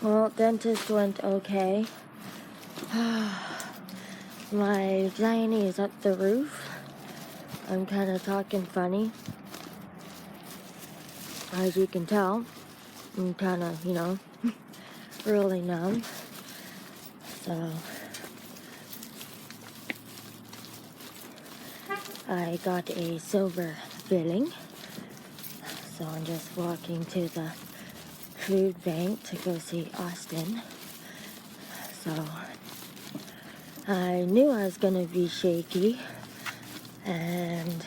Well, dentist went okay. My anxiety is up the roof. I'm kind of talking funny. As you can tell, I'm kind of, really numb. So, I got a silver filling. So I'm just walking to the food bank to go see Austin. So I knew I was gonna be shaky, and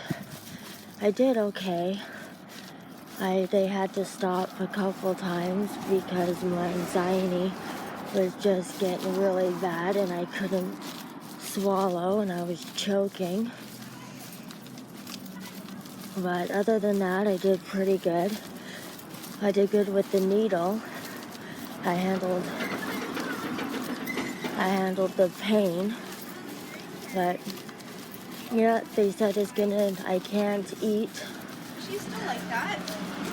I did okay. They had to stop a couple times because my anxiety was just getting really bad and I couldn't swallow and I was choking. But other than that, I did pretty good. I did good with the needle. I handled the pain, but yeah, they said I can't eat. She's still like that.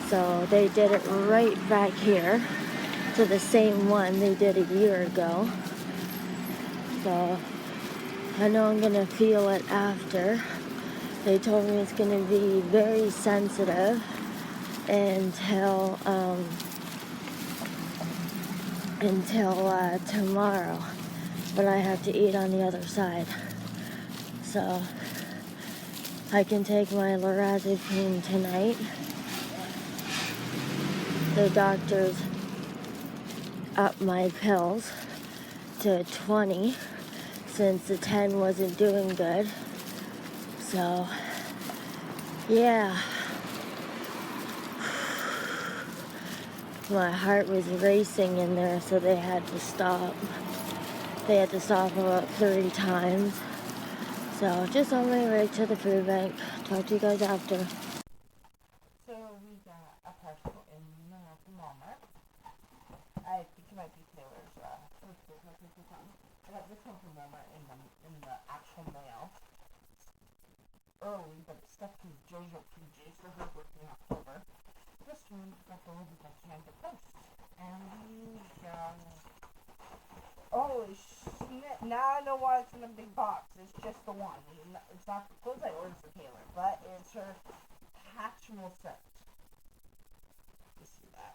So they did it right back here to the same one they did a year ago. So I know I'm gonna feel it after. They told me it's gonna be very sensitive until tomorrow, but I have to eat on the other side. So I can take my lorazepam tonight. The doctors upped my pills to 20 since the 10 wasn't doing good. So, yeah. My heart was racing in there, so they had to stop. They had to stop about 30 times. So, just on my way to the food bank. Talk to you guys after. So we got a parcel in Walmart. I think it might be Taylor's. I got this one from Walmart in the actual mail. Early, but it's stuff from JoJo PJs for her birthday in October. This one got delivered by Canada Post. And we got... Holy shit, now I know why it's in a big box. It's just the one. It's not the clothes I ordered for Taylor, but it's her hatchable set. You see that?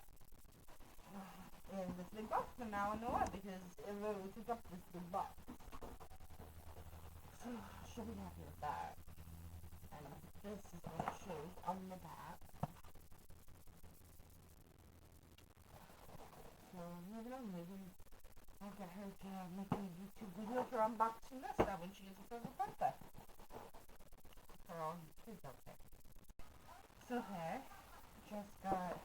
In this big box, and now I know why, because it literally took up this big box. So, she'll be happy with that. And this is what it shows on the back. So, moving on, I'll get her to make a YouTube video for unboxing this stuff when she gets it for her birthday. For all YouTube birthday. So, hey, just got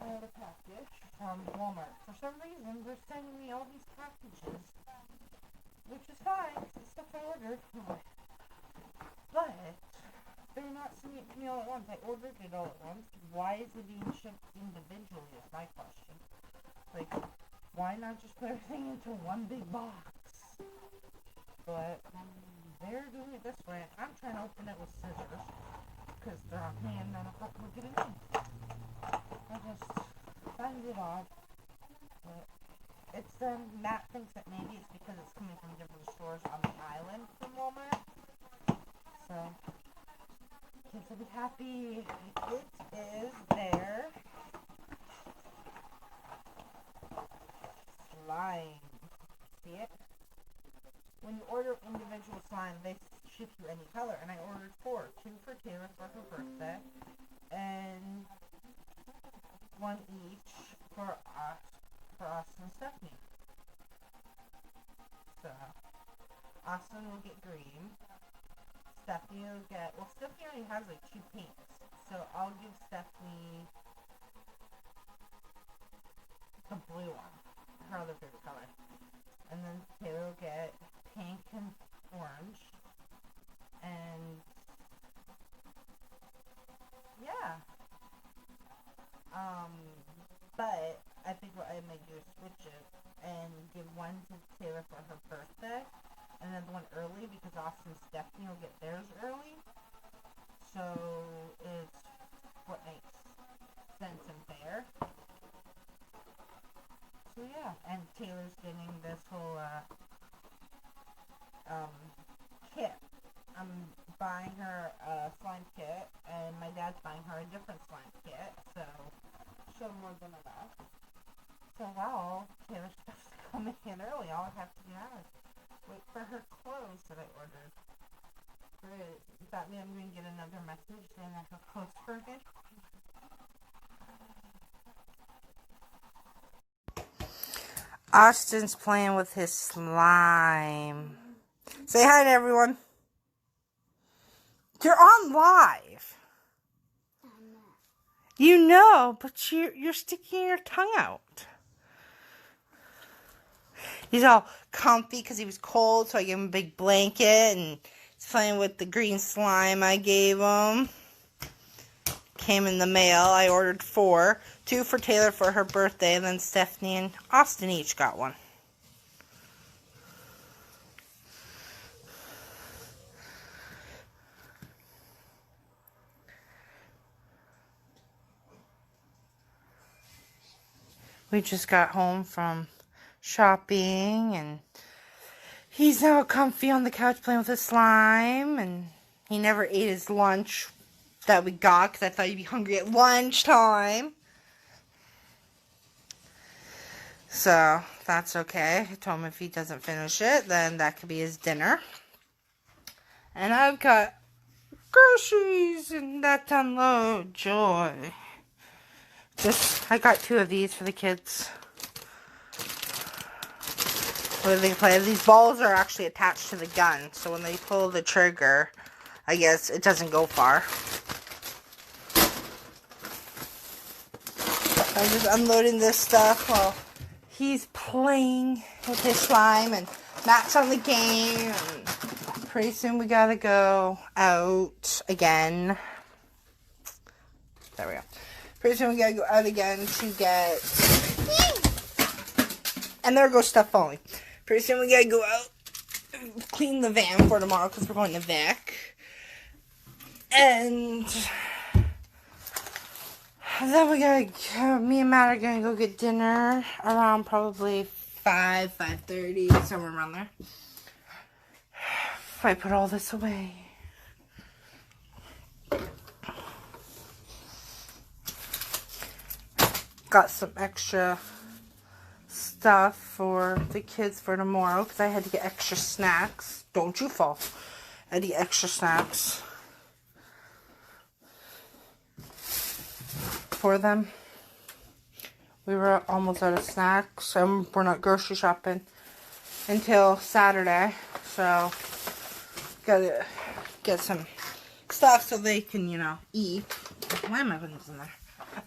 a package from Walmart. For some reason, they're sending me all these packages, which is fine, it's stuff I ordered. But they're not sending it to me all at once. I ordered it all at once. Why is it being shipped individually is my question. Like, why not just put everything into one big box? But they're doing it this way. I'm trying to open it with scissors because they're on me and then I thought we're getting in. I just find it odd. But it's Matt thinks that maybe it's because it's coming from different stores on the island from Walmart. So kids will be happy. It is their slime. See it? When you order individual slime, they ship you any color, and I ordered 4. 2 for Taylor for her birthday, and 1 each for us and Stephanie. So Austin will get green. Stephanie will get, Stephanie already has like 2 pinks, so I'll give Stephanie the blue one, her other favorite color. And then Taylor will get pink and orange. And yeah. But I think what I might do is switch it and give one to Taylor for her birthday, and then the one early because Austin and Stephanie will get theirs early. So it's what makes sense and fair. So yeah. Yeah, and Taylor's getting this whole kit. I'm buying her a slime kit, and my dad's buying her a different slime kit, so she'll more than enough. So while Taylor's stuff's coming in early, all I have to do now is wait for her clothes that I ordered. Great. That means I'm going to get another message saying that her clothes are in. Austin's playing with his slime. Say hi to everyone. You're on live. You know, but you're sticking your tongue out. He's all comfy because he was cold, so I gave him a big blanket, and he's playing with the green slime I gave him. Came in the mail. I ordered 4. 2 for Taylor for her birthday, and then Stephanie and Austin each got one. We just got home from shopping, and he's now comfy on the couch playing with his slime, and he never ate his lunch that we got because I thought he'd be hungry at lunchtime. So that's okay. I told him if he doesn't finish it, then that could be his dinner. And I've got groceries and that to unload. Joy. I got 2 of these for the kids. Where they play. These balls are actually attached to the gun, so when they pull the trigger, I guess it doesn't go far. I'm just unloading this stuff while he's playing with his slime, and Matt's on the game, and pretty soon we gotta go out again. There we go. Pretty soon we gotta go out again to get... And there goes stuff falling. Pretty soon we gotta go out and clean the van for tomorrow because we're going to Vic. And then me and Matt are gonna go get dinner around probably 5:30, somewhere around there. If I put all this away. Got some extra stuff for the kids for tomorrow because I had to get extra snacks. Don't you fall. I had to get extra snacks for them. We were almost out of snacks, and we're not grocery shopping until Saturday, so gotta get some stuff so they can, eat. Why am I putting this in there?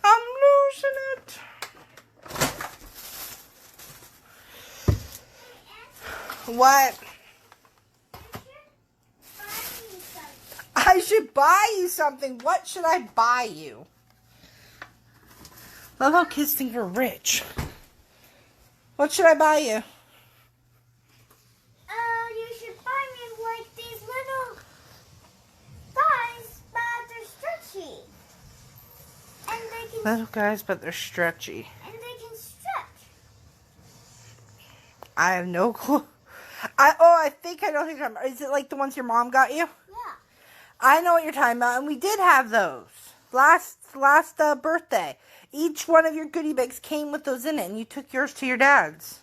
I'm losing it. What? I should buy you something. What should I buy you? Love how kids think we're rich. What should I buy you? You should buy me like these little guys, but they're stretchy. And they can... Little guys, but they're stretchy. And they can stretch. I have no clue. I think I know what you're talking about. Is it like the ones your mom got you? Yeah. I know what you're talking about, and we did have those last birthday. Each one of your goodie bags came with those in it, and you took yours to your dad's.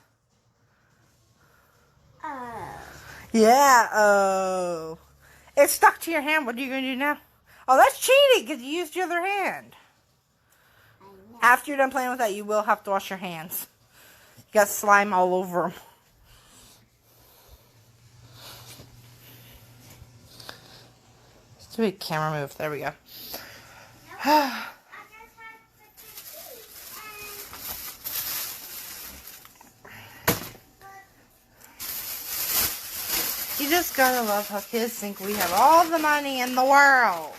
Yeah, oh. It's stuck to your hand. What are you going to do now? Oh, that's cheating because you used your other hand. After you're done playing with that, you will have to wash your hands. You got slime all over them. Let's do a camera move. There we go. You just gotta love how kids think we have all the money in the world.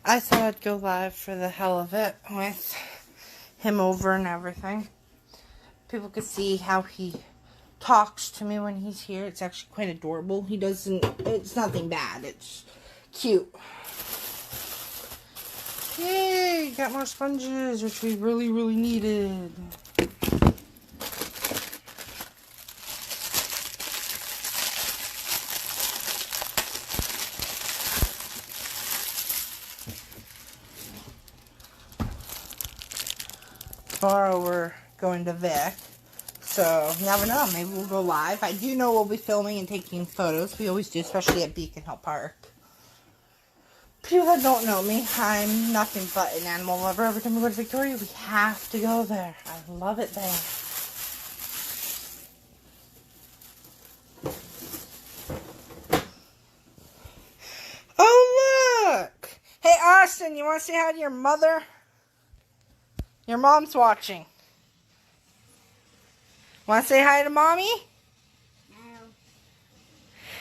I thought I'd go live for the hell of it with him over and everything. People could see how he talks to me when he's here. It's actually quite adorable. It's nothing bad. It's cute. got more sponges, which we really, really needed. Tomorrow we're going to Vic, so you never know, maybe we'll go live. I do know we'll be filming and taking photos. We always do, especially at Beacon Hill Park. People that don't know me, I'm nothing but an animal lover. Every time we go to Victoria, we have to go there. I love it there. Oh, look! Hey, Austin, you want to say hi to your mother? Your mom's watching. Want to say hi to Mommy? No.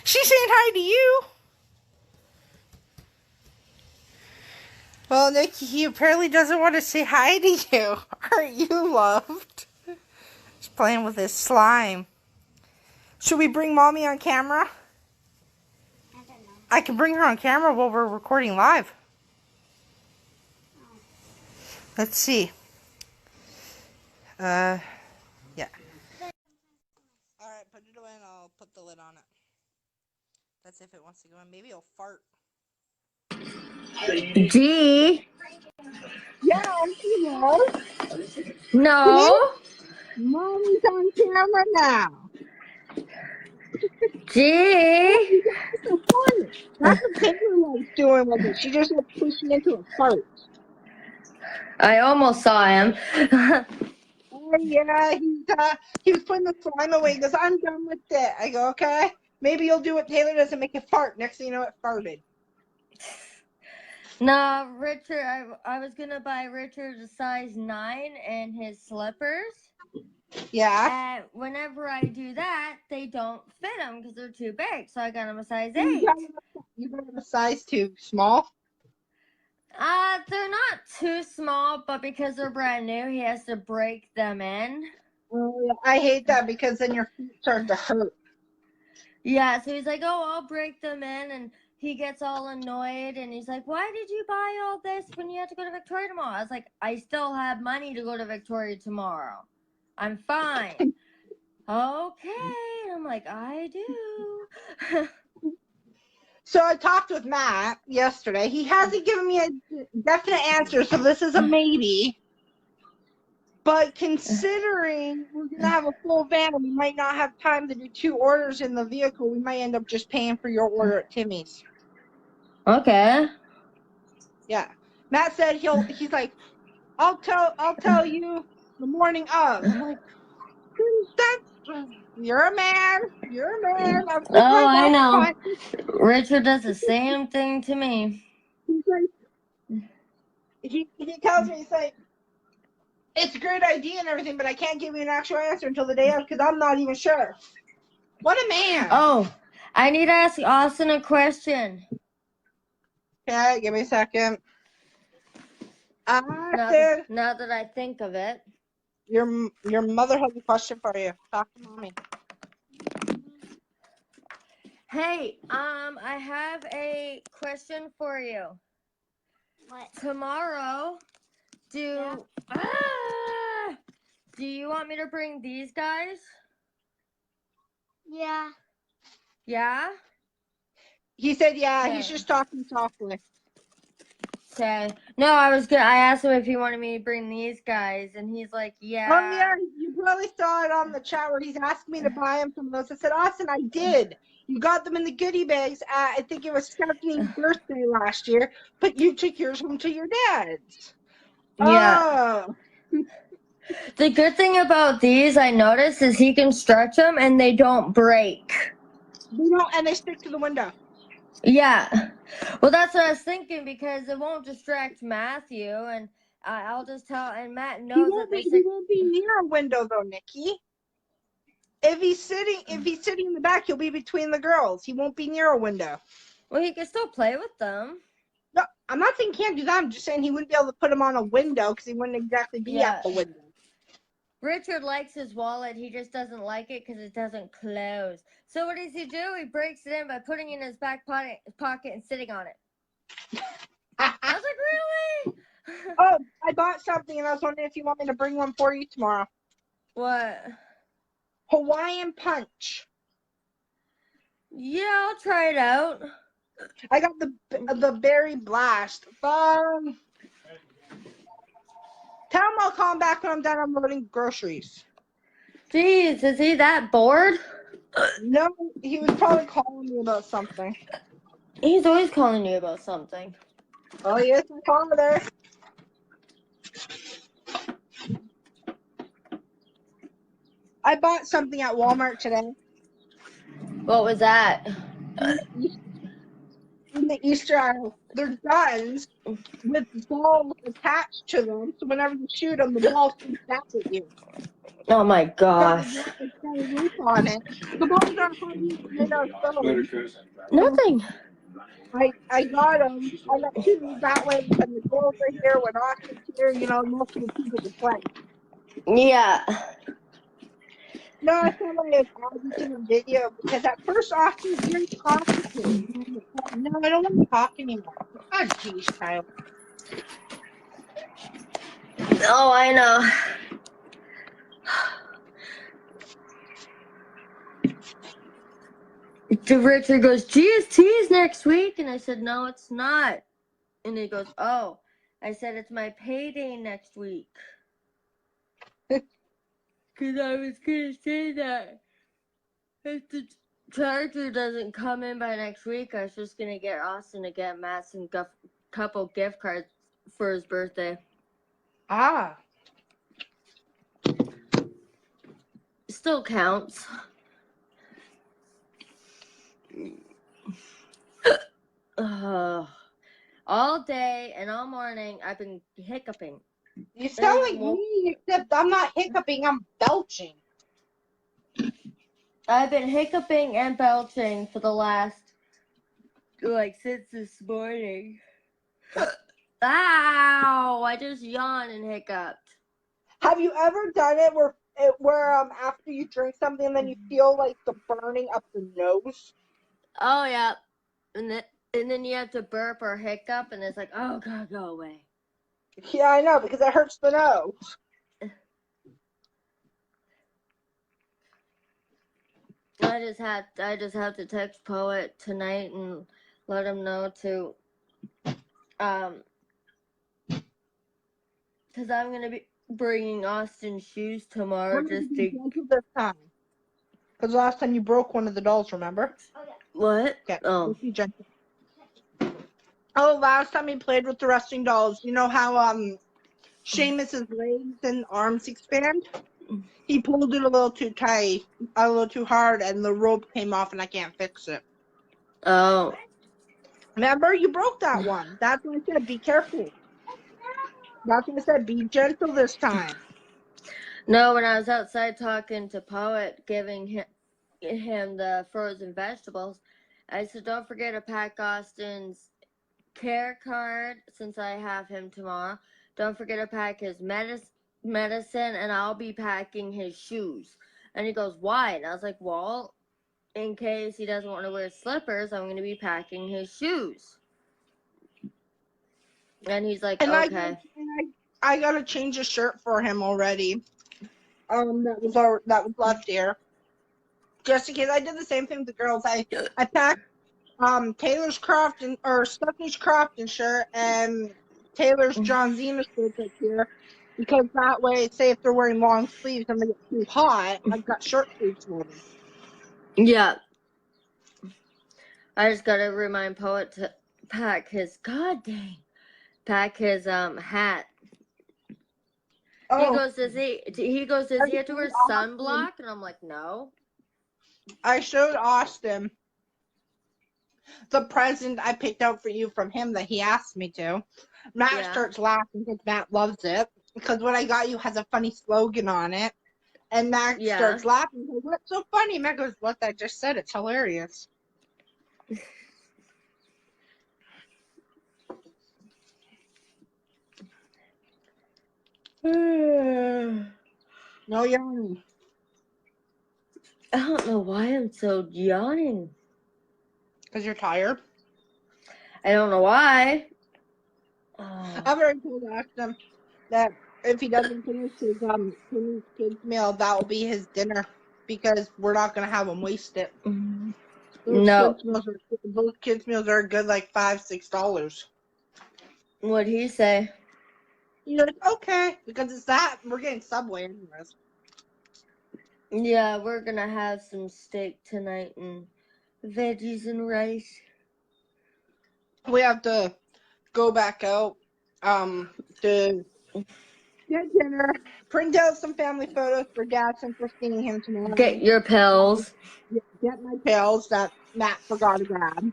She's saying hi to you. Well, Nikki, he apparently doesn't want to say hi to you. Aren't you loved? He's playing with his slime. Should we bring Mommy on camera? I don't know. I can bring her on camera while we're recording live. Oh. Let's see. Yeah. Alright, put it away and I'll put the lid on it. That's if it wants to go in. Maybe it'll fart. G. Yeah, hello. No. Mommy's on camera now. Oh, G. you guys are so funny. That's what Taylor likes doing with it. She just likes pushing into a fart. I almost saw him. Oh, yeah, he was putting the slime away. He goes, I'm done with it. I go, okay. Maybe you'll do what Taylor doesn't make it fart. Next thing you know, it farted. No, Richard, I was going to buy Richard a size 9 and his slippers. Yeah. And whenever I do that, they don't fit him because they're too big. So I got him a size 8. You got him a size too small? They're not too small, but because they're brand new, he has to break them in. Oh, yeah. I hate that because then your feet start to hurt. Yeah, so he's like, oh, I'll break them in, and he gets all annoyed, and he's like, why did you buy all this when you have to go to Victoria tomorrow? I was like, I still have money to go to Victoria tomorrow. I'm fine. Okay. And I'm like, I do. So I talked with Matt yesterday. He hasn't given me a definite answer, so this is a maybe. But considering we're going to have a full van and we might not have time to do 2 orders in the vehicle, we might end up just paying for your order at Timmy's. Okay. Yeah. Matt said he's like, I'll tell you the morning of. I'm like, you're a man. You're a man. I'm keeping Oh, my I mouth know. quiet. Richard does the same thing to me. He's like, he tells me, he's like, it's a great idea and everything, but I can't give you an actual answer until the day of because I'm not even sure. What a man. Oh, I need to ask Austin a question. Okay, give me a second. Now that I think of it. Your mother has a question for you. Talk to Mommy. Hey, I have a question for you. What? Tomorrow, do you want me to bring these guys? Yeah. Yeah? He said, yeah, Okay. he's just talking softly. Okay. No, I asked him if he wanted me to bring these guys, and he's like, yeah. Oh, yeah, you probably saw it on the chat where he's asking me to buy him some of those. I said, Austin, I did. You got them in the goodie bags at, I think it was Stephanie's birthday last year, but you took yours home to your dad's. Yeah. Oh. The good thing about these, I noticed, is he can stretch them, and they don't break. They don't, and they stick to the window. Yeah. Well, that's what I was thinking, because it won't distract Matthew, and I'll just tell, and Matt knows He won't be near a window though, Nikki. If he's sitting in the back, he'll be between the girls. He won't be near a window. Well, he can still play with them. No, I'm not saying he can't do that. I'm just saying he wouldn't be able to put them on a window because he wouldn't exactly be at the window. Richard likes his wallet. He just doesn't like it because it doesn't close. So what does he do? He breaks it in by putting it in his back pocket and sitting on it. I was like, really? Oh, I bought something and I was wondering if you want me to bring one for you tomorrow. What? Hawaiian Punch. Yeah, I'll try it out. I got the berry blast. Tell him I'll call him back when I'm done unloading groceries. Jeez, is he that bored? No, he was probably calling me about something. He's always calling you about something. Oh, yes, my father. I bought something at Walmart today. What was that? In the Easter aisle, they're guns with balls attached to them, so whenever you shoot them, the ball shoots back at you. Oh my gosh. It's got a roof on it. The balls are heavy, made out of stone. Nothing. I got them. I got two. That way, when the girls are here, when Austin's here, most of the people can play. Yeah. No, I feel like I'll do a video because at first Austin was very talkative. No, I don't want to talk anymore. God, geez, child. Oh, I know. Richard goes, GST is next week. And I said, no, it's not. And he goes, oh. I said, it's my payday next week. Because I was going to say that if the charger doesn't come in by next week, I was just going to get Austin to get Matt's and couple gift cards for his birthday. Ah. Still counts. All day and all morning, I've been hiccuping. You sound like me, except I'm not hiccuping, I'm belching. I've been hiccuping and belching for the last, since this morning. Ow! I just yawned and hiccuped. Have you ever done it where after you drink something and then you feel like the burning up the nose? Oh, yeah. And then you have to burp or hiccup, and it's like, oh, God, go away. Yeah, I know, because it hurts the nose. I just have to text Poet tonight and let him know to, because I'm gonna be bringing Austin shoes tomorrow just to. This time, because last time you broke one of the dolls, remember? What? Okay. Oh. Be gentle. Oh, last time he played with the resting dolls, you know how Seamus's legs and arms expand? He pulled it a little too tight, a little too hard, and the rope came off, and I can't fix it. Oh. Remember, you broke that one. That's why I said be careful. That's why I said be gentle this time. No, when I was outside talking to Poet, giving him the frozen vegetables, I said, don't forget to pack Austin's care card since I have him tomorrow. Don't forget to pack his medicine, and I'll be packing his shoes. And he goes, why? And I was like, well, in case he doesn't want to wear slippers, I'm going to be packing his shoes. And he's like, and okay. I got to change a shirt for him already. That was left here. Just in case, I did the same thing with the girls. I packed Taylor's Stephanie's Crofton shirt and Taylor's John Zena shirt up here, because that way, say if they're wearing long sleeves and they get too hot, I've got short sleeves for them. Yeah. I just gotta remind Poet to pack his hat. Oh, He goes, does he have to wear sunblock? And I'm like, no. I showed Austin the present I picked out for you from him that he asked me to. Matt starts laughing because Matt loves it, because what I got you has a funny slogan on it. And Matt starts laughing. Goes, what's so funny? Matt goes, what I just said, it's hilarious. No yawning. I don't know why I'm so yawning. Because you're tired? I don't know why. I've already told Austin. that if he doesn't finish kids meal, that will be his dinner because we're not gonna have him waste it. Those No. kids meals are good, like $5-6. What'd he say? You're like, okay, because it's that we're getting Subway anyways. Yeah, we're gonna have some steak tonight and veggies and rice. We have to go back out to get dinner, print out some family photos for Dad since we're seeing him tomorrow. Get your pills. Get my pills that Matt forgot to grab.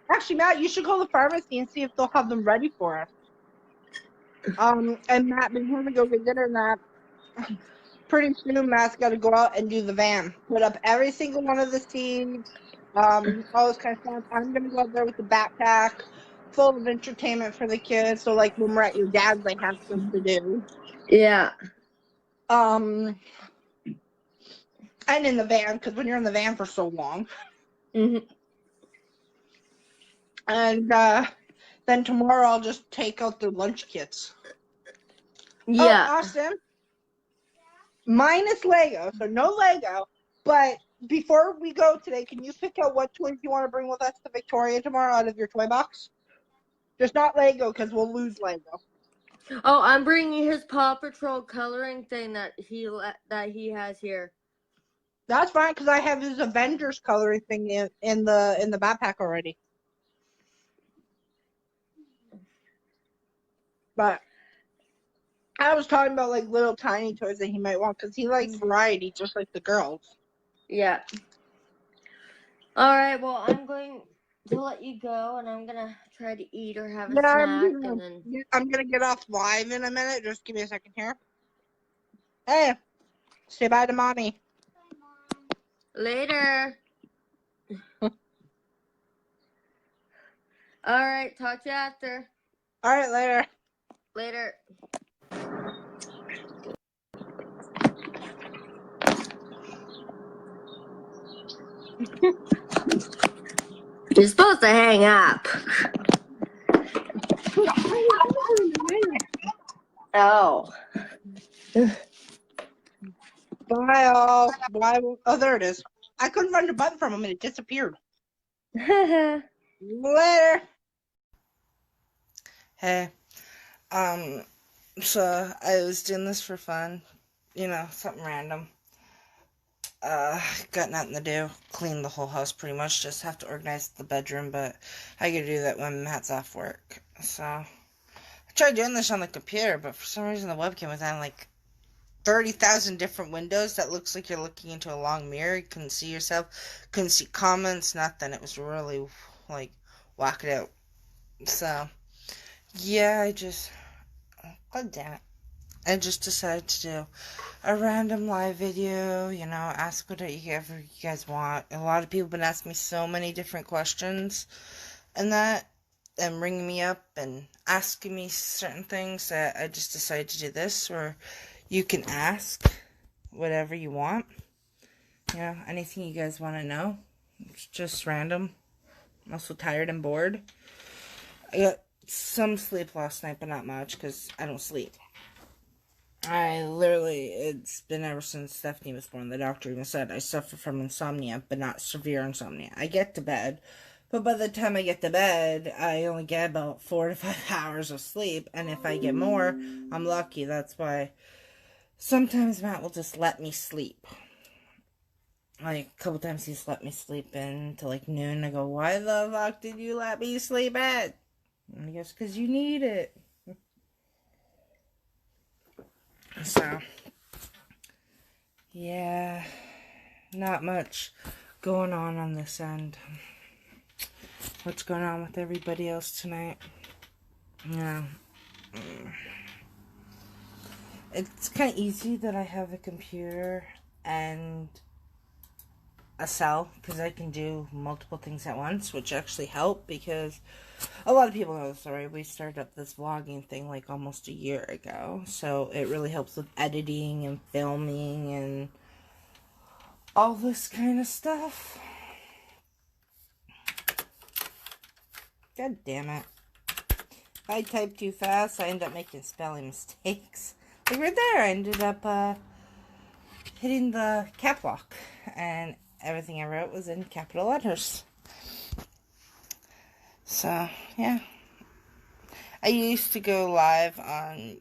Actually, Matt, you should call the pharmacy and see if they'll have them ready for us. And Matt, before we go get dinner, Matt, pretty soon Matt's got to go out and do the van, put up every single one of the seats, all this kind of stuff. I'm gonna go out there with the backpack full of entertainment for the kids. So like when we're at your dad's, they have stuff to do. Yeah. And in the van, because when you're in the van for so long. Mhm. And then tomorrow I'll just take out the lunch kits. Yeah. Oh, Austin, minus Lego, so no Lego. But before we go today, can you pick out what toys you want to bring with us to Victoria tomorrow out of your toy box? Just not Lego, because we'll lose Lego. Oh, I'm bringing his Paw Patrol coloring thing that he has here. That's fine, because I have his Avengers coloring thing in the backpack already. But I was talking about like little tiny toys that he might want, because he likes variety, just like the girls. Yeah. All right. Well, I'm going to let you go, and I'm gonna try to eat or have a snack, and then I'm gonna get off live in a minute. Just give me a second here. Hey, say bye to mommy. later. All right. Talk to you after. All right, later. Later. You're supposed to hang up. Oh. Bye, all. Bye. Oh, there it is. I couldn't find the button from him, and it disappeared. Later. Hey, so I was doing this for fun, something random. Got nothing to do. Clean the whole house pretty much. Just have to organize the bedroom, but I gotta do that when Matt's off work. So I tried doing this on the computer, but for some reason the webcam was on like 30,000 different windows. That looks like you're looking into a long mirror. You couldn't see yourself, couldn't see comments, nothing. It was really like whack it out. So yeah, God damn it. I just decided to do a random live video, ask whatever you guys want. A lot of people have been asking me so many different questions and ringing me up and asking me certain things that I just decided to do this, where you can ask whatever you want. Anything you guys want to know. It's just random. I'm also tired and bored. I got some sleep last night, but not much because I don't sleep. It's been ever since Stephanie was born. The doctor even said I suffer from insomnia, but not severe insomnia. I get to bed, but by the time I get to bed, I only get about 4 to 5 hours of sleep, and if I get more, I'm lucky. That's why sometimes Matt will just let me sleep. Like, a couple times he's let me sleep in till like noon. I go, why the fuck did you let me sleep in? And he goes, because you need it. So, yeah, not much going on this end. What's going on with everybody else tonight? Yeah. It's kind of easy that I have a computer and a cell, because I can do multiple things at once, which actually help, because a lot of people know the story. We started up this vlogging thing like almost a year ago, so it really helps with editing and filming and all this kind of stuff. God damn it. I typed too fast. I ended up making spelling mistakes. Like right there, I ended up hitting the cap lock. And everything I wrote was in capital letters. So, yeah. I used to go live on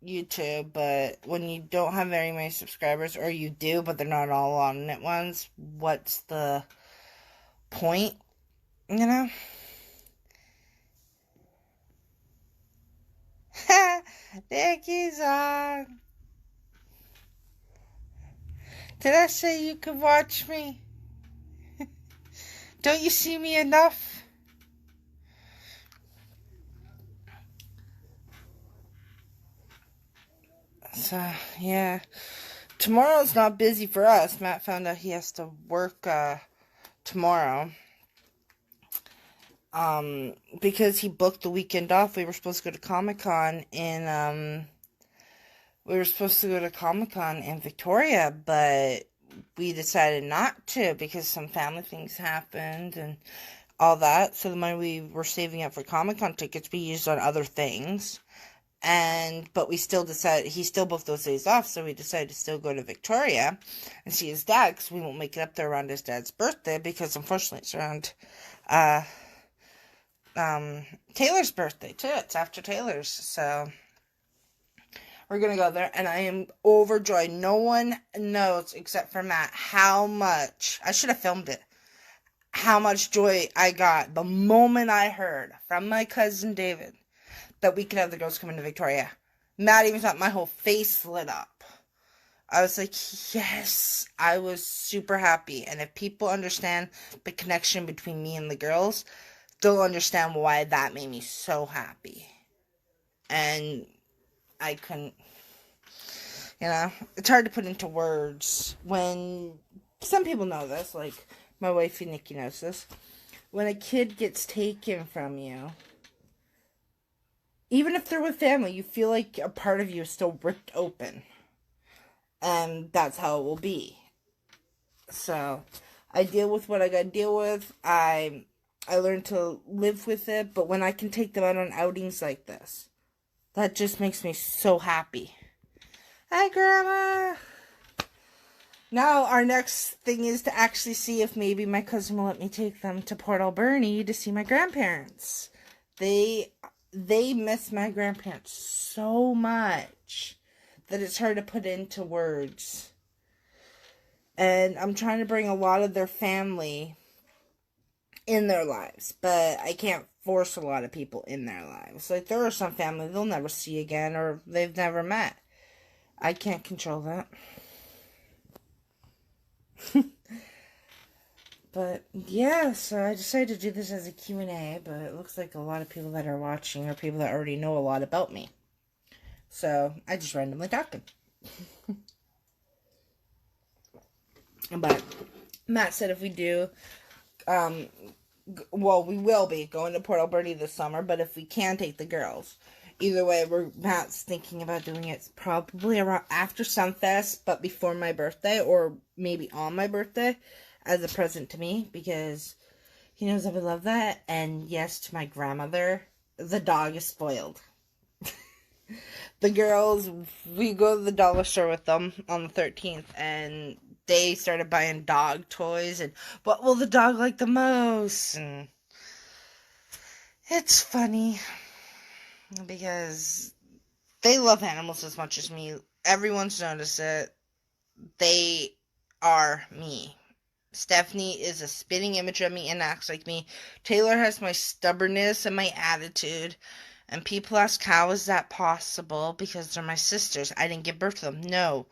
YouTube, but when you don't have very many subscribers, or you do, but they're not all on it ones, what's the point? You know? Nikki's on. Did I say you could watch me? Don't you see me enough? So, yeah. Tomorrow's not busy for us. Matt found out he has to work tomorrow. Because he booked the weekend off. We were supposed to go to Comic-Con in Victoria, but we decided not to because some family things happened and all that. So the money we were saving up for Comic-Con tickets we used on other things. But we still decided, he still booked those days off, so we decided to still go to Victoria and see his dad, because we won't make it up there around his dad's birthday, because unfortunately it's around, Taylor's birthday, too. It's after Taylor's, so we're gonna go there, and I am overjoyed. No one knows, except for Matt, how much, I should have filmed it, how much joy I got the moment I heard from my cousin David that we could have the girls come into Victoria. Matt even thought my whole face lit up. I was like, yes, I was super happy. And if people understand the connection between me and the girls, they'll understand why that made me so happy. And I couldn't, it's hard to put into words when, some people know this, like my wife Nikki knows this, when a kid gets taken from you, even if they're with family, you feel like a part of you is still ripped open. And that's how it will be. So, I deal with what I gotta deal with. I learned to live with it, but when I can take them out on outings like this, that just makes me so happy. Hi, Grandma! Now, our next thing is to actually see if maybe my cousin will let me take them to Port Alberni to see my grandparents. They miss my grandparents so much that it's hard to put into words. And I'm trying to bring a lot of their family in their lives, but I can't force a lot of people in their lives. Like, there are some family they'll never see again, or they've never met. I can't control that. But, yeah, so I decided to do this as a Q&A, but it looks like a lot of people that are watching are people that already know a lot about me. So, I just randomly talking. But, Matt said if we do, we will be going to Port Alberni this summer, but if we can take the girls. Either way, Matt's thinking about doing it probably around after Sunfest, but before my birthday, or maybe on my birthday, as a present to me, because he knows I would love that. And yes, to my grandmother, the dog is spoiled. The girls, we go to the dollar store with them on the 13th, and they started buying dog toys, and what will the dog like the most? And it's funny, because they love animals as much as me. Everyone's noticed it. They are me. Stephanie is a spitting image of me and acts like me. Taylor has my stubbornness and my attitude. And people ask, how is that possible? Because they're my sisters. I didn't give birth to them. No.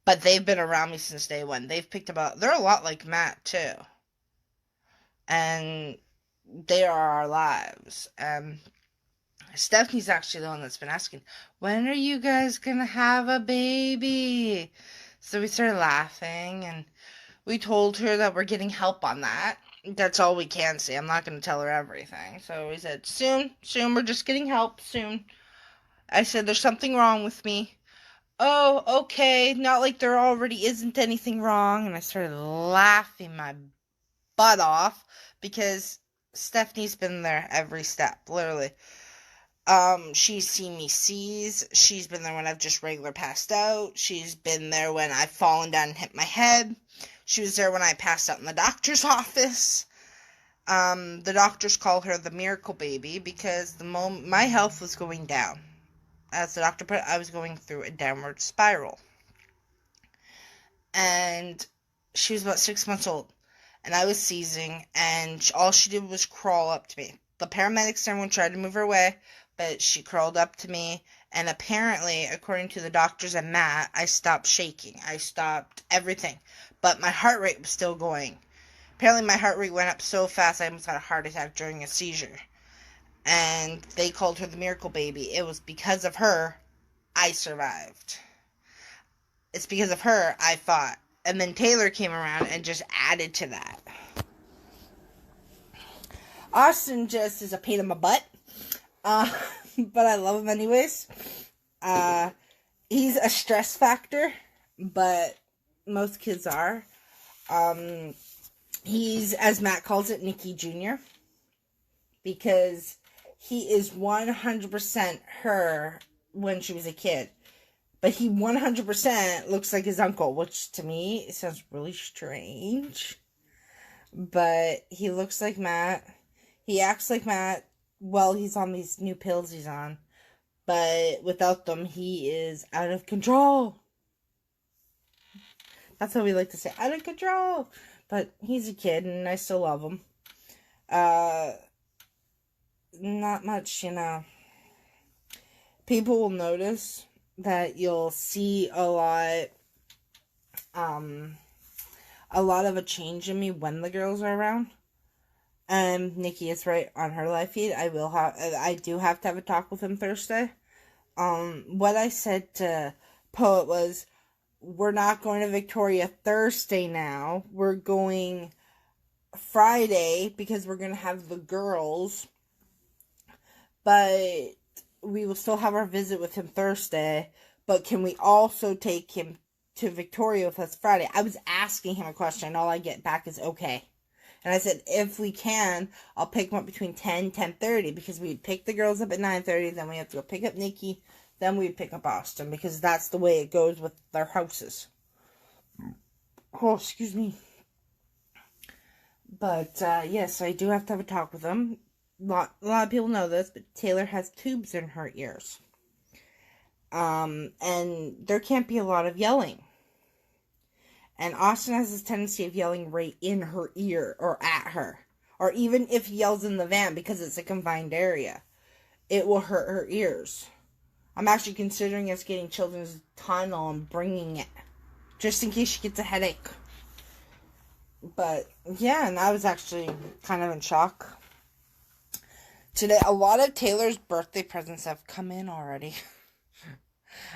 But they've been around me since day one. They've picked up they're a lot like Matt, too. And they are our lives. Stephanie's actually the one that's been asking, when are you guys going to have a baby? So we started laughing, and we told her that we're getting help on that. That's all we can say. I'm not going to tell her everything. So we said, soon, we're just getting help, soon. I said, there's something wrong with me. Oh, okay, not like there already isn't anything wrong. And I started laughing my butt off, because Stephanie's been there every step, literally. She's seen me seize. She's been there when I've just regular passed out. She's been there when I've fallen down and hit my head. She was there when I passed out in the doctor's office. The doctors call her the miracle baby because the moment my health was going down, as the doctor put it, I was going through a downward spiral. And she was about 6 months old, and I was seizing, and all she did was crawl up to me. The paramedics and everyone tried to move her away, but she crawled up to me, and apparently, according to the doctors and Matt, I stopped shaking. I stopped everything, but my heart rate was still going. Apparently, my heart rate went up so fast I almost had a heart attack during a seizure, and they called her the miracle baby. It was because of her I survived. It's because of her I fought. And then Taylor came around and just added to that. Austin just is a pain in my butt. But I love him anyways. He's a stress factor, but most kids are. He's, as Matt calls it, Nicky Jr. Because he is 100% her when she was a kid. But he 100% looks like his uncle, which to me sounds really strange. But he looks like Matt. He acts like Matt while he's on these new pills he's on. But without them, he is out of control. That's what we like to say, out of control. But he's a kid, and I still love him. Not much, People will notice that you'll see a lot of a change in me when the girls are around. Nikki is right on her live feed. I do have to have a talk with him Thursday. What I said to Poet was, we're not going to Victoria Thursday now. We're going Friday because we're going to have the girls. But we will still have our visit with him Thursday. But can we also take him to Victoria with us Friday? I was asking him a question, and all I get back is okay. And I said, if we can, I'll pick him up between 10 and 10:30, because we'd pick the girls up at 9:30, then we have to go pick up Nikki, then we'd pick up Austin, because that's the way it goes with their houses. Oh, excuse me. But, yes, I do have to have a talk with him. A lot of people know this, but Taylor has tubes in her ears. And there can't be a lot of yelling. And Austin has this tendency of yelling right in her ear or at her. Or even if he yells in the van, because it's a confined area, it will hurt her ears. I'm actually considering us getting children's Tylenol and bringing it, just in case she gets a headache. But, yeah, and I was actually kind of in shock. Today, a lot of Taylor's birthday presents have come in already.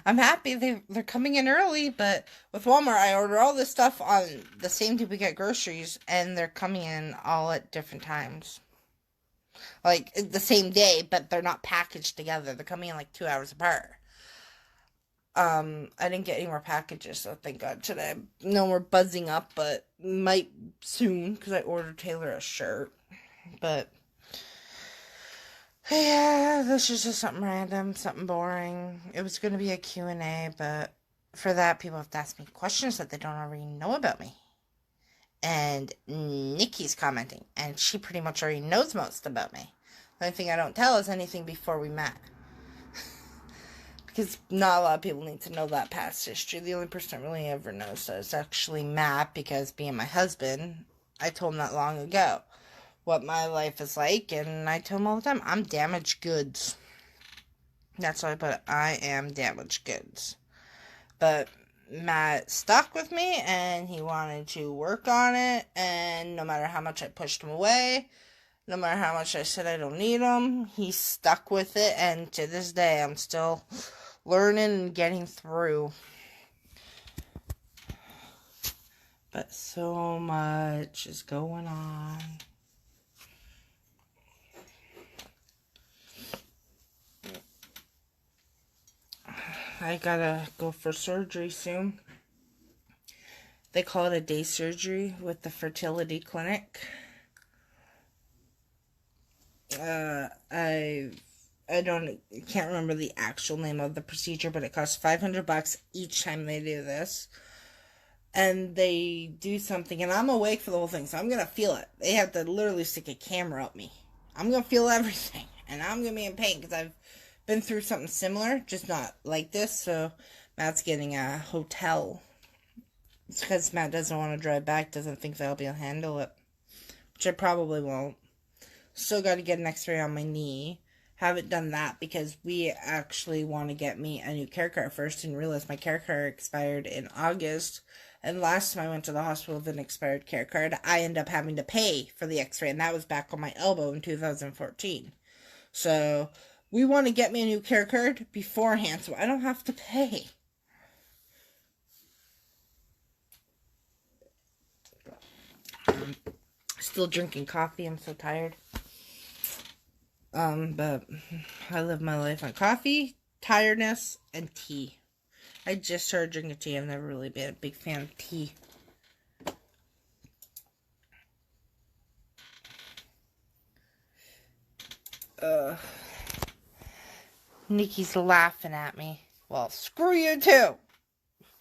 I'm happy they're coming in early, but with Walmart, I order all this stuff on the same day we get groceries, and they're coming in all at different times. Like, the same day, but they're not packaged together. They're coming in like 2 hours apart. I didn't get any more packages, so thank God today. No more buzzing up, but might soon, because I ordered Taylor a shirt. But yeah, this is just something random, something boring. It was going to be a Q&A, but for that, people have to ask me questions that they don't already know about me. And Nikki's commenting, and she pretty much already knows most about me. The only thing I don't tell is anything before we met. Because not a lot of people need to know that past history. The only person that really ever knows that is actually Matt, because being my husband, I told him that long ago, what my life is like, and I tell him all the time, I'm damaged goods. That's why I put it, I am damaged goods. But Matt stuck with me, and he wanted to work on it, and no matter how much I pushed him away, no matter how much I said I don't need him, he stuck with it, and to this day, I'm still learning and getting through. But so much is going on. I gotta go for surgery soon. They call it a day surgery with the fertility clinic. I can't remember the actual name of the procedure, but it costs $500 each time they do this. And they do something, and I'm awake for the whole thing, so I'm gonna feel it. They have to literally stick a camera up me. I'm gonna feel everything, and I'm gonna be in pain because I've been through something similar, just not like this. So Matt's getting a hotel. It's because Matt doesn't want to drive back, doesn't think that I'll be able to handle it, which I probably won't. Still got to get an x-ray on my knee. Haven't done that because we actually want to get me a new care card first. Didn't realize my care card expired in August. And last time I went to the hospital with an expired care card, I ended up having to pay for the x-ray. And that was back on my elbow in 2014. So we want to get me a new care card beforehand so I don't have to pay. Still drinking coffee. I'm so tired. But I live my life on coffee, tiredness, and tea. I just started drinking tea. I've never really been a big fan of tea. Nikki's laughing at me. Well, screw you too.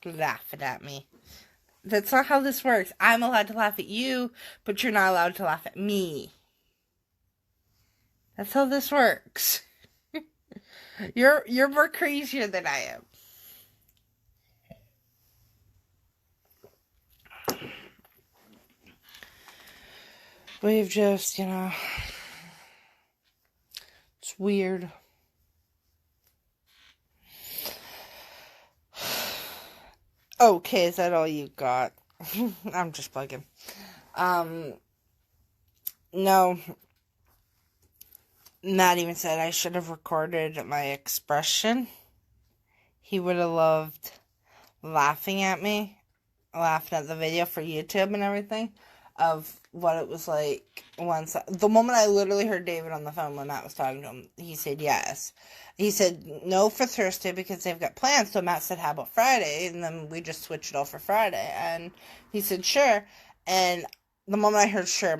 Laughing at me. That's not how this works. I'm allowed to laugh at you, but you're not allowed to laugh at me. That's how this works. You're more crazier than I am. We've just, it's weird. Okay, is that all you got? I'm just bugging. No. Matt even said I should have recorded my expression. He would have loved laughing at me, laughing at the video for YouTube and everything, of what it was like once. The moment I literally heard David on the phone when Matt was talking to him, he said yes. He said no for Thursday because they've got plans. So Matt said, how about Friday? And then we just switched it all for Friday. And he said, sure. And the moment I heard sure,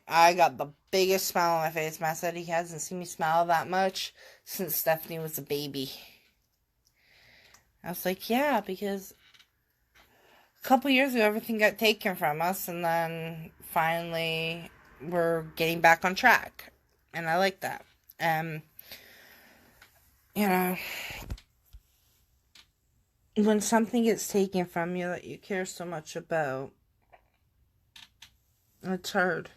I got the biggest smile on my face. Matt said he hasn't seen me smile that much since Stephanie was a baby. I was like, yeah, because a couple years ago, everything got taken from us, and then finally we're getting back on track. And I like that. When something gets taken from you that you care so much about, it's hard.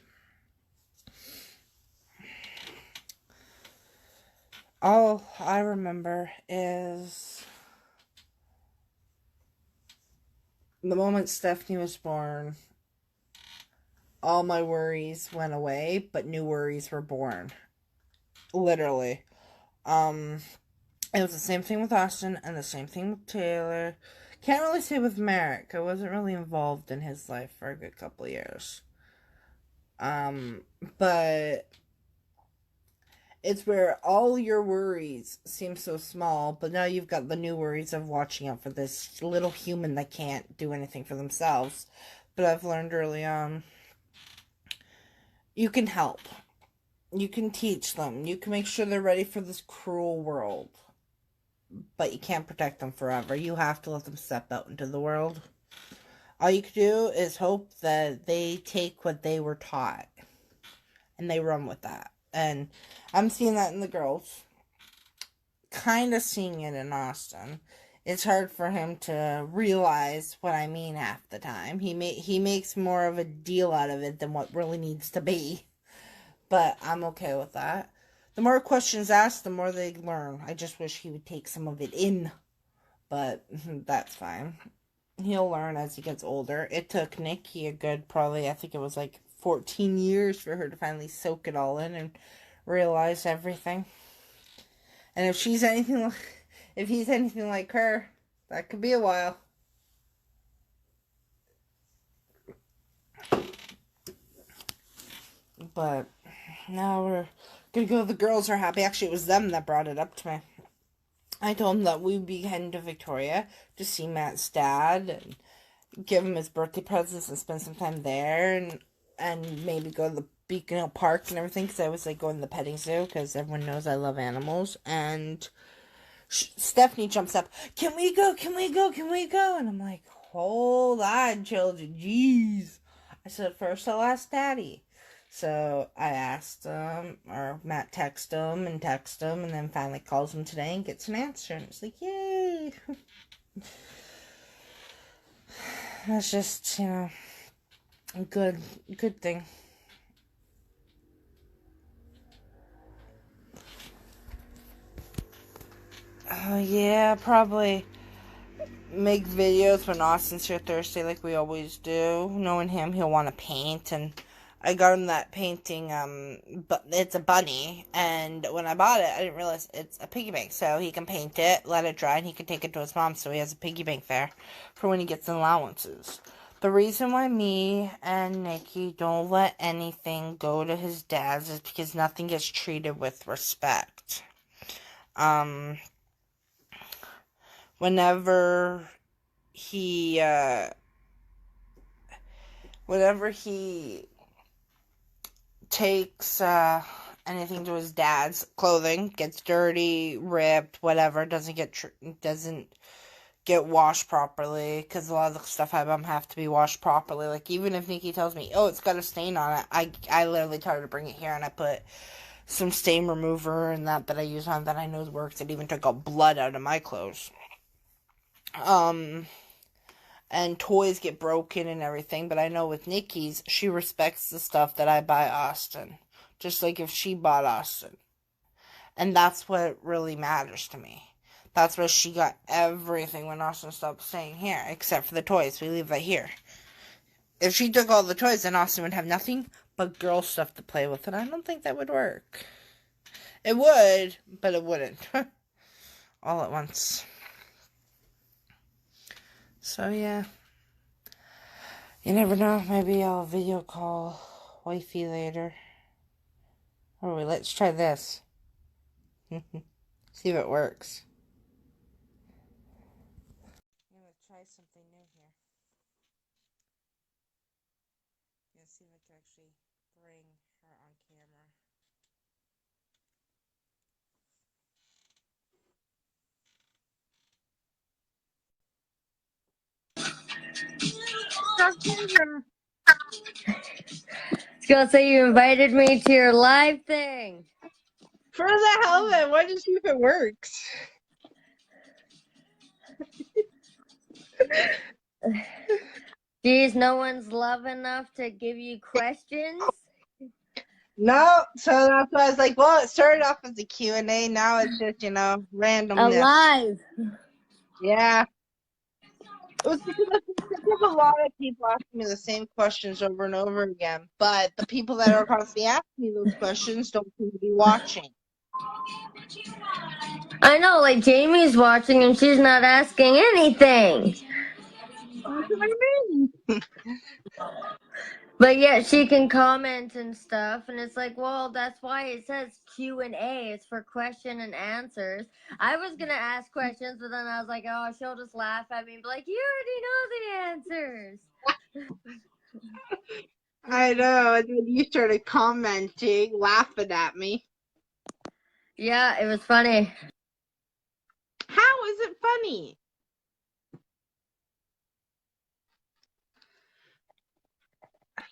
All I remember is the moment Stephanie was born, all my worries went away, but new worries were born. Literally. It was the same thing with Austin and the same thing with Taylor. Can't really say with Merrick. I wasn't really involved in his life for a good couple of years. But it's where all your worries seem so small, but now you've got the new worries of watching out for this little human that can't do anything for themselves. But I've learned early on, you can help. You can teach them. You can make sure they're ready for this cruel world. But you can't protect them forever. You have to let them step out into the world. All you can do is hope that they take what they were taught and they run with that. And I'm seeing that in the girls. Kind of seeing it in Austin. It's hard for him to realize what I mean half the time. He makes more of a deal out of it than what really needs to be. But I'm okay with that. The more questions asked, the more they learn. I just wish he would take some of it in. But that's fine. He'll learn as he gets older. It took Nikki a good, probably, I think it was like 14 years for her to finally soak it all in and realize everything. And if he's anything like her, that could be a while. But now we're gonna go. The girls are happy. Actually, it was them that brought it up to me. I told them that we'd be heading to Victoria to see Matt's dad and give him his birthday presents and spend some time there and maybe go to the Beacon Park and everything because I was like going to the petting zoo because everyone knows I love animals. And Stephanie jumps up, can we go? Can we go? Can we go? And I'm like, hold on, children. Jeez. I said, first I'll ask Daddy. So I asked him, or Matt texted him, and then finally calls him today and gets an answer. And it's like, yay. That's just, a good thing. Yeah, probably make videos when Austin's here Thursday like we always do. Knowing him, he'll want to paint, and I got him that painting, but it's a bunny, and when I bought it, I didn't realize it's a piggy bank, so he can paint it, let it dry, and he can take it to his mom, so he has a piggy bank there for when he gets allowances. The reason why me and Nikki don't let anything go to his dad's is because nothing gets treated with respect. Whenever he takes anything to his dad's, clothing gets dirty, ripped, whatever, doesn't get washed properly, because a lot of the stuff I buy have to be washed properly. Like, even if Nikki tells me, oh, it's got a stain on it, I literally tell her to bring it here, and I put some stain remover and that I use on that I know works. It even took out blood out of my clothes. And toys get broken and everything, but I know with Nikki's, she respects the stuff that I buy Austin, just like if she bought Austin. And that's what really matters to me. That's why she got everything when Austin stopped staying here, except for the toys. We leave that here. If she took all the toys, then Austin would have nothing but girl stuff to play with, and I don't think that would work. It would, but it wouldn't. All at once. So, yeah. You never know. Maybe I'll video call wifey later. Oh, let's try this. See if it works. I'm going to try something new here. Let's see if I can actually bring her on camera. Gonna say you invited me to your live thing. For the hell of it, why don't you see if it works? Geez, no one's love enough to give you questions? No, so that's why I was like, well, it started off as a Q&A, now it's just, randomness. Alive. Yeah. It was because a lot of people asking me the same questions over and over again, but the people that are constantly asking me those questions don't seem to be watching. I know, like Jamie's watching and she's not asking anything. That's what I mean. But yet she can comment and stuff, and it's like, well, that's why it says Q&A. It's for question and answers. I was gonna ask questions, but then I was like, oh, she'll just laugh at me and be like, you already know the answers. I know, and then you started commenting, laughing at me. Yeah, it was funny. How is it funny?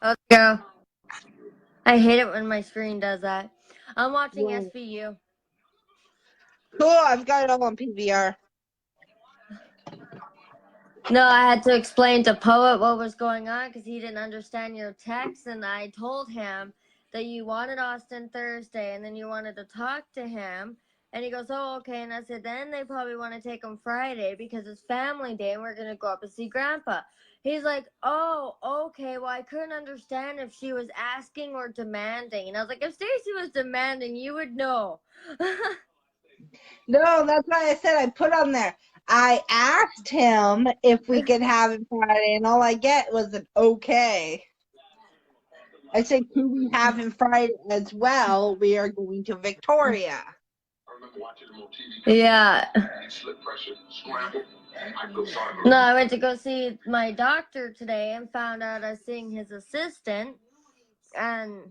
Let's go. I hate it when my screen does that. I'm watching Whoa. SVU. Cool, I've got it all on PVR. No, I had to explain to Poet what was going on because he didn't understand your text, and I told him that you wanted Austin Thursday and then you wanted to talk to him. And he goes, oh, okay. And I said, then they probably want to take him Friday because it's family day and we're going to go up and see Grandpa. He's like, oh, okay. Well, I couldn't understand if she was asking or demanding. And I was like, if Stacy was demanding, you would know. No, that's why I said I put on there. I asked him if we could have it Friday, and all I get was an okay. I said, could we have him Friday as well? We are going to Victoria. Yeah. No, I went to go see my doctor today and found out I was seeing his assistant, and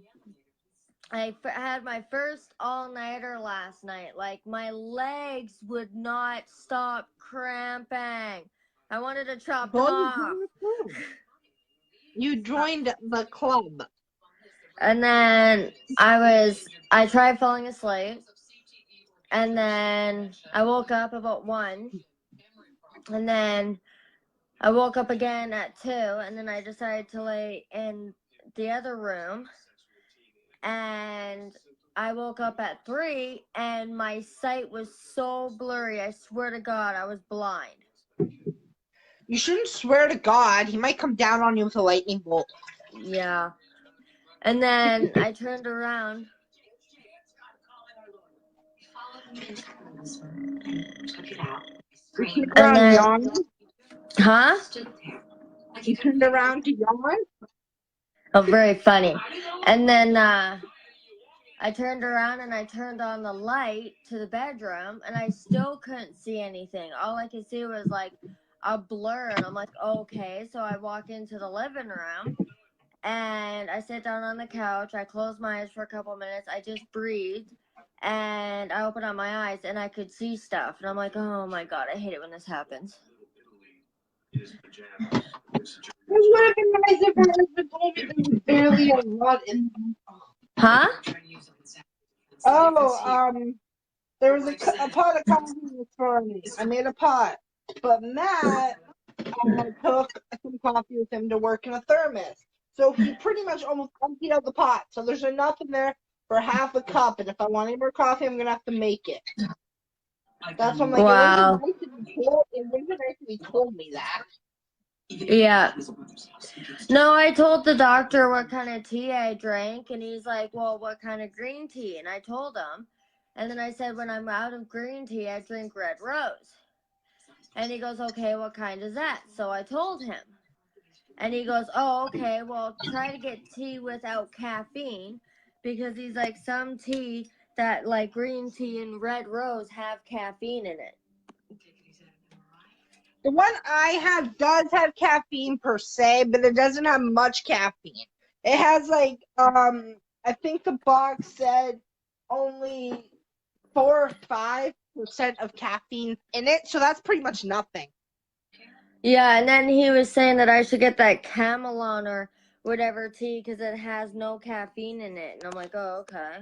I had my first all-nighter last night. Like, my legs would not stop cramping. I wanted to chop them Well, off. you joined the club. And then I tried falling asleep. And then I woke up about 1. And then I woke up again at 2. And then I decided to lay in the other room. And I woke up at 3, and my sight was so blurry. I swear to God, I was blind. You shouldn't swear to God. He might come down on you with a lightning bolt. Yeah. And then I turned around. You turned And around then, yawning? huh? You turned around to yawn? Oh, very funny. And then I turned around and I turned on the light to the bedroom, and I still couldn't see anything. All I could see was like a blur, and I'm like, okay. So I walked into the living room, and I sat down on the couch. I closed my eyes for a couple minutes. I just breathed, and I opened up my eyes, and I could see stuff. And I'm like, oh my God, I hate it when this happens. It would have been nice if her husband told me there was barely a rut in. Huh? Oh, there was a pot of coffee this morning. I made a pot, but Matt took some coffee with him to work in a thermos. So he pretty much almost emptied out the pot. So there's enough in there for half a cup. And if I want any more coffee, I'm gonna have to make it. That's what I'm like. Wow. It would have been nice if he told me that. Yeah. No, I told the doctor what kind of tea I drank, and he's like, well, what kind of green tea? And I told him. And then I said, when I'm out of green tea, I drink red rose. And he goes, okay, what kind is that? So I told him. And he goes, oh, okay, well, try to get tea without caffeine, because he's like, some tea that like green tea and red rose have caffeine in it. The one I have does have caffeine per se, but it doesn't have much caffeine. It has like I think the box said only 4 or 5% of caffeine in it, so that's pretty much nothing. Yeah, and then he was saying that I should get that Camelon or whatever tea because it has no caffeine in it. And I'm like, oh, okay.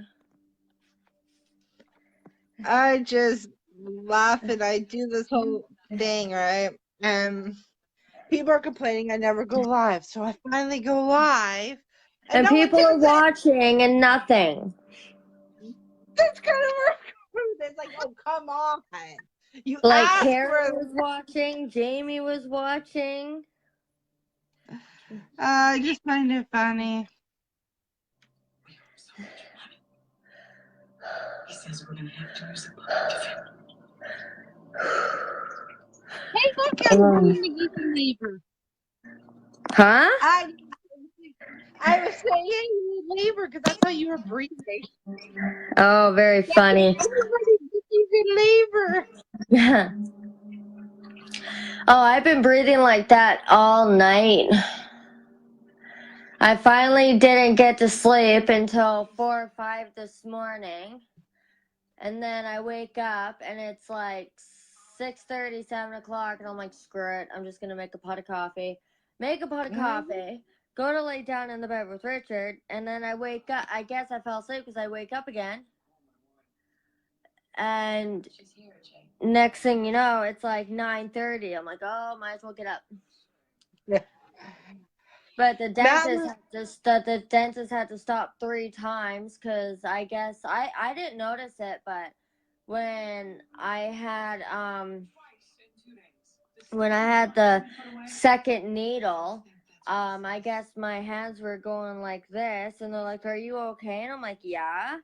I just laugh and I do this whole thing, right? And people are complaining I never go live, so I finally go live. And no people one are tunes in. watching and nothing. That's kind of rude. It's like, oh, come on. You Like asked Karen for was watching, Jamie was watching. I just find it funny. He says we're gonna have to use Hey, look, I'm breathing in labor. Huh? I was saying you need labor because that's how you were breathing. Oh, very funny. Everybody is in labor. Yeah. Oh, I've been breathing like that all night. I finally didn't get to sleep until 4 or 5 this morning. And then I wake up and it's like 6:30, 7 o'clock, and I'm like, screw it. I'm just going to make a pot of coffee. Make a pot of coffee. Go to lay down in the bed with Richard. And then I wake up. I guess I fell asleep because I wake up again. And next thing you know, it's like 9:30. I'm like, oh, might as well get up. Yeah. But the dentist had to stop 3 times because I guess I didn't notice it, but when I had the second needle, I guess my hands were going like this, and they're like, "Are you okay?" And I'm like, "Yeah."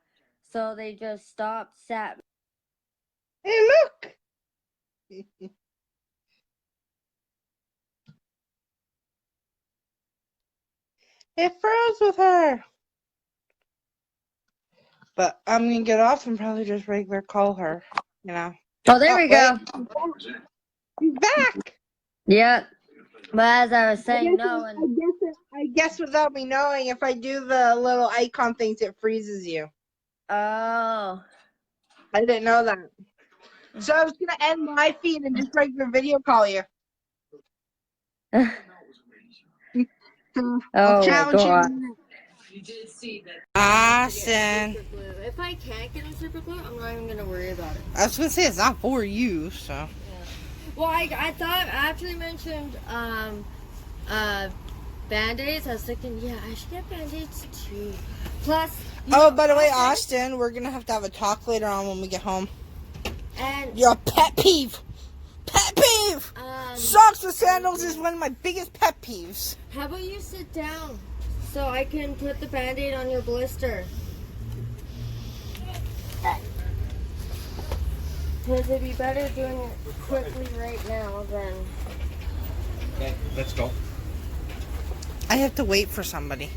So they just stopped, sat. Hey, look. It froze with her. But I'm going to get off and probably just regular call her, you know. Oh, there we go. She's back. Yep. But as I was saying, I I guess without me knowing, if I do the little icon things, it freezes you. Oh. I didn't know that. So I was gonna end my feed and just regular video call you. I'll Oh my challenge god. you. Austin. If I can't get him super glue, I'm not even gonna worry about it. I was gonna say it's not for you, so. Yeah. Well, I thought I actually mentioned band-aids. I was thinking, yeah, I should get band-aids too. Plus, Oh, by the way, Austin, we're gonna have to have a talk later on when we get home. and Your pet peeve. Pet peeve. Socks with sandals is one of my biggest pet peeves. how about you sit down so I can put the band-aid on your blister? Because it'd be better doing it quickly right now than... Okay, let's go. I have to wait for somebody.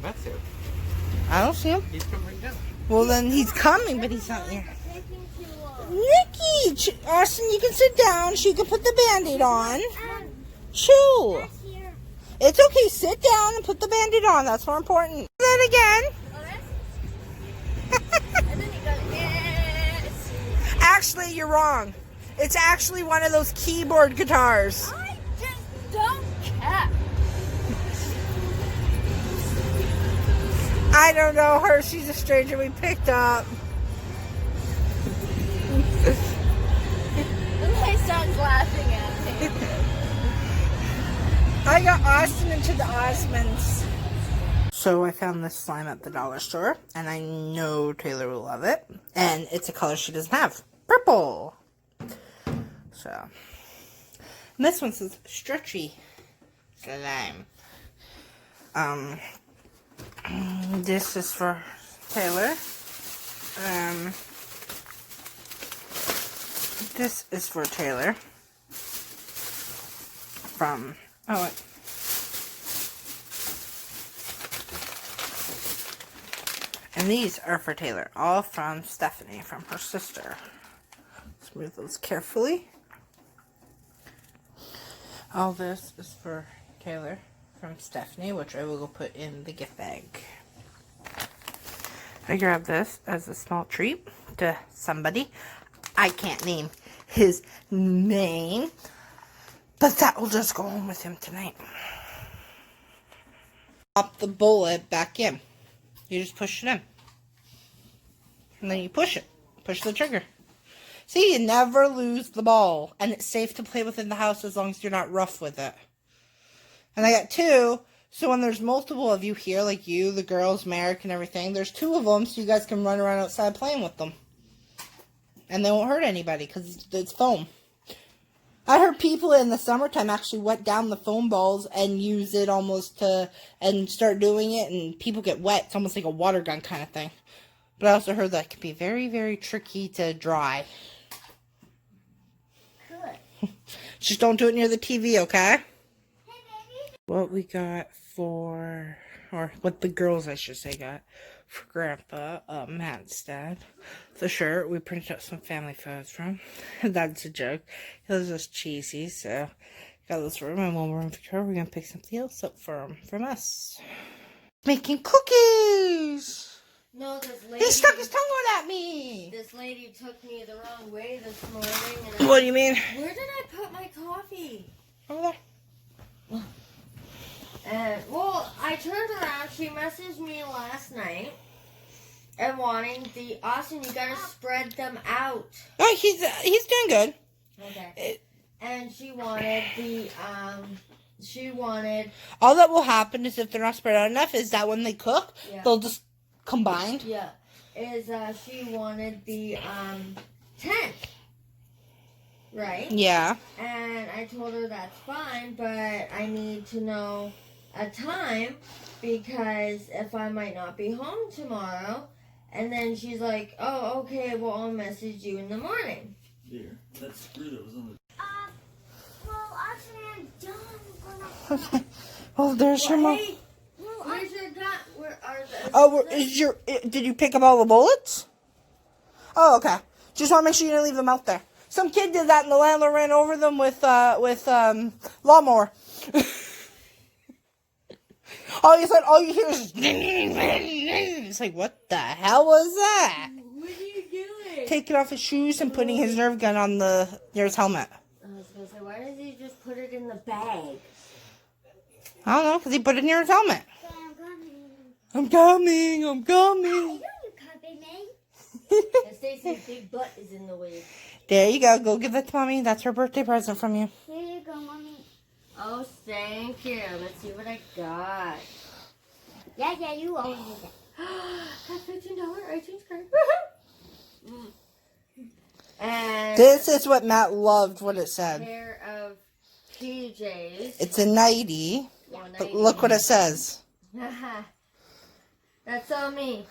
That's it. I don't see him. He's coming right down. Well, then he's coming, but he's not here. Taking too long. Nikki! Austin, you can sit down. She can put the Band-Aid on. Chew. Here. It's okay. Sit down and put the Band-Aid on. That's more important. Then again. And then you go, yes. Actually, you're wrong. It's actually one of those keyboard guitars. I just don't care. I don't know her. She's a stranger we picked up. My son's laughing at me. I got Austin into the Osmonds. So I found this slime at the dollar store, and I know Taylor will love it. And it's a color she doesn't have. Purple. So. And this one says stretchy slime. This is for Taylor. This is for Taylor. From, oh, wait. And these are for Taylor, all from Stephanie, from her sister. Let's move those carefully. All this is for Taylor from Stephanie, which I will go put in the gift bag. I grabbed this as a small treat to somebody. I can't name his name, but that will just go home with him tonight. Pop the bullet back in. You just push it in. And then you push it. Push the trigger. See, you never lose the ball. And it's safe to play within the house as long as you're not rough with it. And I got two, so when there's multiple of you here, like you, the girls, Merrick, and everything, there's two of them so you guys can run around outside playing with them. And they won't hurt anybody because it's foam. I heard people in the summertime actually wet down the foam balls and use it almost to, and start doing it, and people get wet. It's almost like a water gun kind of thing. But I also heard that it can be very, very tricky to dry. Good. Just don't do it near the TV, okay? Hey, baby. What we got for, or what the girls, I should say, got for Grandpa, Matt's dad. The shirt we printed out some family photos from. That's a joke. It was just cheesy, so got this for him. And when we're in Victoria, we're gonna pick something else up for him from us. Making cookies. No, this lady. He stuck his tongue out at me. This lady took me the wrong way this morning. And What do you mean? Where did I put my coffee? Over there. And well, I turned around. She messaged me last night and wanting the Austin. You gotta spread them out. Oh, he's doing good. Okay. And she wanted the She wanted. All that will happen is if they're not spread out enough, is that when they cook, they'll just combine. Yeah. She wanted the tent. Right? Yeah. And I told her that's fine, but I need to know a time because if I might not be home tomorrow. And then she's like, oh, okay, well, I'll message you in the morning. Here, that screw that was on the... Well, actually, I'm done. Okay. Well, there's your mom. Hey, where's your gun? Where are the... Oh, did you pick up all the bullets? Oh, okay. Just want to make sure you didn't leave them out there. Some kid did that and the landlord ran over them with lawnmower. all you hear is it's like, what the hell was that? What are you doing? Taking off his shoes and putting his Nerf gun on nearest helmet. I was gonna say, why does he just put it in the bag? I don't know, because he put it near his helmet. I'm coming. I'm coming. I know you copy me. And Stacy's big butt is in the way. There you go. Go give that to Mommy. That's her birthday present from you. Here you go, Mommy. Oh, thank you. Let's see what I got. Yeah, you always do that. Got $15 iTunes card. And This is what Matt loved what it a said. pair of PJs. It's a nightie, Well, but look what it says. That's all me.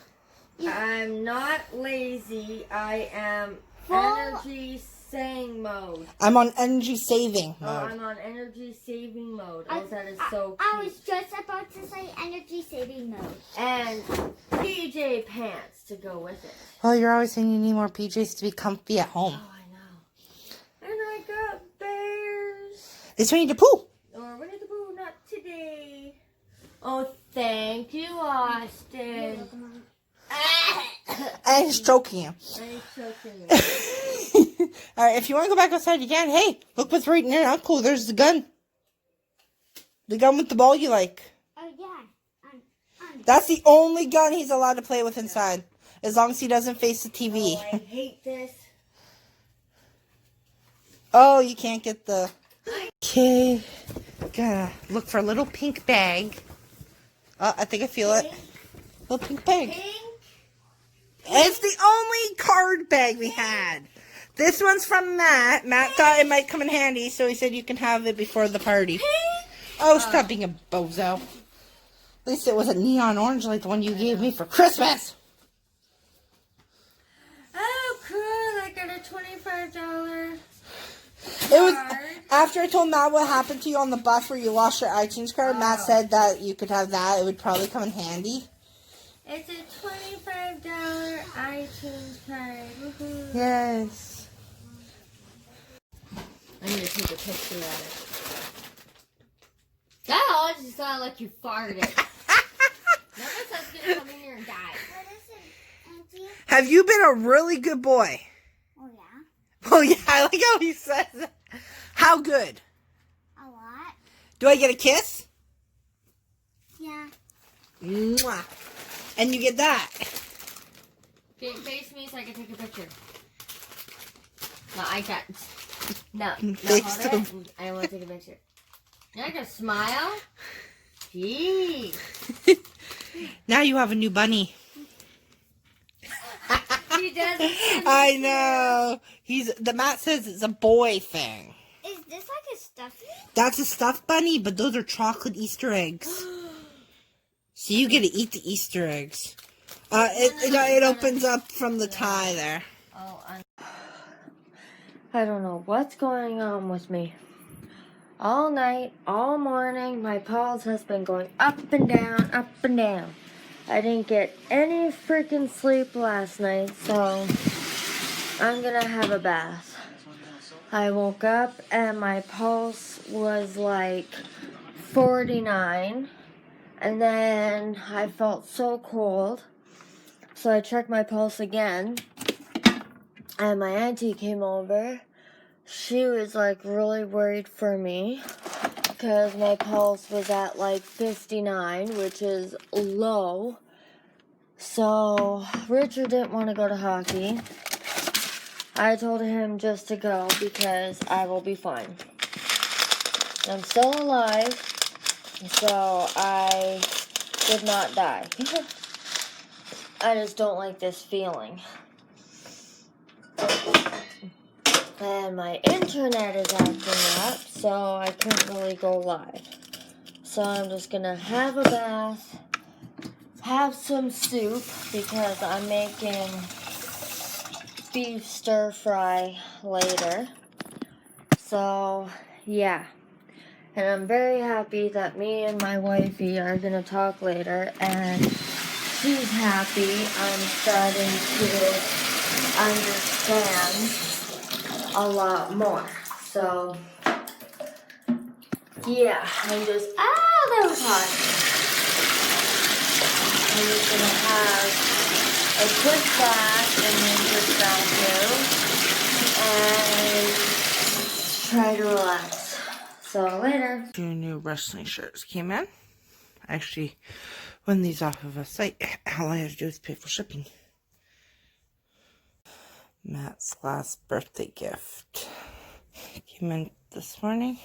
I'm not lazy. I am Full- energy saving mode. I'm on energy saving Oh, mode. I'm on energy saving mode. Oh, that is so I cute. was just about to say energy saving mode. And PJ pants to go with it. Oh, you're always saying you need more PJs to be comfy at home. Oh, I know. And I got bears. It's Winnie the Pooh. Or Winnie the Pooh, not today. Oh, thank you, Austin. And he's stroking him. I'm choking me. All right, if you want to go back outside, you can. Hey, look what's right in your uncle. There's the gun. The gun with the ball you like. Oh, yeah. That's the only gun he's allowed to play with inside. As long as he doesn't face the TV. Oh, I hate this. Oh, you can't get the... Okay. Gotta look for a little pink bag. Oh, I think I feel it. Little pink bag. Pink? It's the only card bag we had. This one's from Matt. Matt thought it might come in handy, so he said you can have it before the party. Oh, stop being a bozo. At least it was a neon orange like the one you gave me for Christmas. Oh, cool. I got a $25 It was card. after I told Matt what happened to you on the bus where you lost your iTunes card. Matt said that you could have that. It would probably come in handy. It's a $25 iTunes card. Woohoo. Yes. I'm going to take a picture of it. That all just sounded like you farted. None of us going to come in here and die. What is it, Auntie? Have you been a really good boy? Oh, yeah. Oh yeah, I like how he says that. How good? A lot. Do I get a kiss? Yeah. Mwah. And you get that. Okay, face me so I can take a picture. No, I can't. No, Face hold it. I want to take a picture. You're not going to smile? Gee. Now you have a new bunny. He doesn't. I know. The Matt says it's a boy thing. Is this like a stuffy? That's a stuffed bunny, but those are chocolate Easter eggs. So you get to eat the Easter eggs. It opens up from the tie there. Oh, I don't know what's going on with me. All night, all morning, my pulse has been going up and down, up and down. I didn't get any freaking sleep last night, so I'm gonna have a bath. I woke up and my pulse was like 49, and then I felt so cold, so I checked my pulse again, and my auntie came over. She was like really worried for me because my pulse was at like 59, which is low. So Richard didn't want to go to hockey. I told him just to go because I will be fine. I'm still alive, so I did not die. I just don't like this feeling. And my internet is acting up, so I couldn't really go live. So I'm just gonna have a bath, have some soup, because I'm making beef stir fry later. So, yeah. And I'm very happy that me and my wifey are gonna talk later, and she's happy. I'm starting to understand a lot more. So, yeah, I'm just, that was hot. we're just gonna have a quick bath and then quick shampoo and try to relax. So later. Two new wrestling shirts came in. I actually won these off of a site. All I had to do is pay for shipping. Matt's last birthday gift came in this morning.